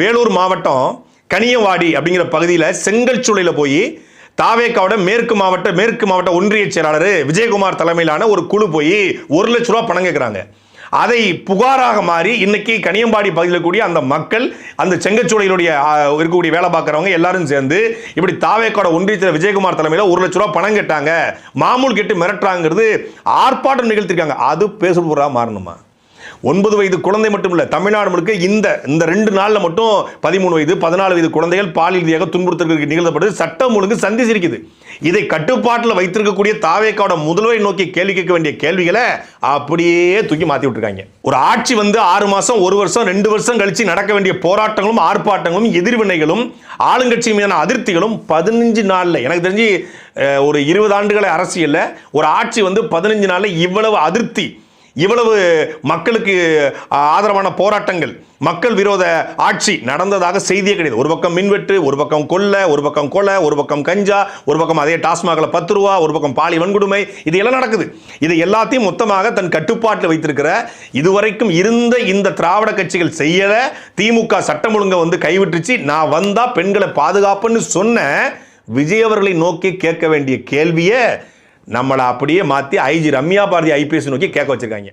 வேலூர் மாவட்டம் கனியவாடி அப்படிங்கிற பகுதியில் செங்கல்சூளையில் போய் தாவேக்காவோட மேற்கு மாவட்ட ஒன்றிய செயலாளர் விஜயகுமார் தலைமையிலான ஒரு குழு போய் 1 லட்ச ரூபா பணம் கேட்குறாங்க. அதை புகாராக மாறி இன்னைக்கு கனியம்பாடி பகுதியில் கூடிய அந்த மக்கள், அந்த செங்கச்சூளையிலுடைய இருக்கக்கூடிய வேலை பார்க்குறவங்க எல்லாரும் சேர்ந்து இப்படி தாவேக்காவோட ஒன்றியத்தில் விஜயகுமார் தலைமையில் 1 லட்ச ரூபா பணம் கேட்டாங்க, மாமூல் கேட்டு மிரட்டுறாங்கிறது ஆர்ப்பாட்டம் நிகழ்த்திருக்காங்க. அது பேசுபொருளாக மாறணுமா? 9 வயது குழந்தை மட்டும் இல்லை, தமிழ்நாடு முழுக்க இந்த 2 நாளில் மட்டும் 13 வயது 14 வயது குழந்தைகள் பாலியல் ரீதியாக துன்புறுத்தலுக்கு நிகழ்த்தப்பட்டு சட்டம் ஒழுங்கு சந்திச்சிருக்குது. இதை கட்டுப்பாட்டில் வைத்திருக்கக்கூடிய தாவேக்காவோட முதல்வரை நோக்கி கேள்வி கேட்க வேண்டிய கேள்விகளை அப்படியே தூக்கி மாற்றி விட்டுருக்காங்க. ஒரு ஆட்சி 6 மாதம் 1 வருஷம் 2 வருஷம் கழிச்சு நடக்க வேண்டிய போராட்டங்களும் ஆர்ப்பாட்டங்களும் எதிர்வினைகளும் ஆளுங்கட்சி மீதான அதிருப்திகளும் 15 நாளில், எனக்கு தெரிஞ்சு ஒரு 20 ஆண்டுகளை அரசியலில் ஒரு ஆட்சி 15 நாளில் இவ்வளவு அதிருப்தி, இவ்வளவு மக்களுக்கு ஆதரவான போராட்டங்கள், மக்கள் விரோத ஆட்சி நடந்ததாக செய்தியே கிடையாது. ஒரு பக்கம் மின்வெட்டு, ஒரு பக்கம் கொள்ளை, ஒரு பக்கம் கொலை, ஒரு பக்கம் கஞ்சா, ஒரு பக்கம் அதே டாஸ்மாகில் 10 ரூபா, ஒரு பக்கம் பாலி வன்கொடுமை, இது எல்லாம் நடக்குது. இது எல்லாத்தையும் மொத்தமாக தன் கட்டுப்பாட்டில் வைத்திருக்கிற இதுவரைக்கும் இருந்த இந்த திராவிட கட்சிகள் செய்யல. திமுக சட்டம் ஒழுங்கை கைவிட்டுச்சு. நான் வந்தா பெண்களை பாதுகாப்புன்னு சொன்ன விஜய் அவர்களை நோக்கி கேட்க வேண்டிய கேள்வியை நம்மளை அப்படியே மாற்றி ஐஜி ரம்யா பாரதி ஐபிஎஸ் நோக்கி கேட்க வச்சிருக்காங்க.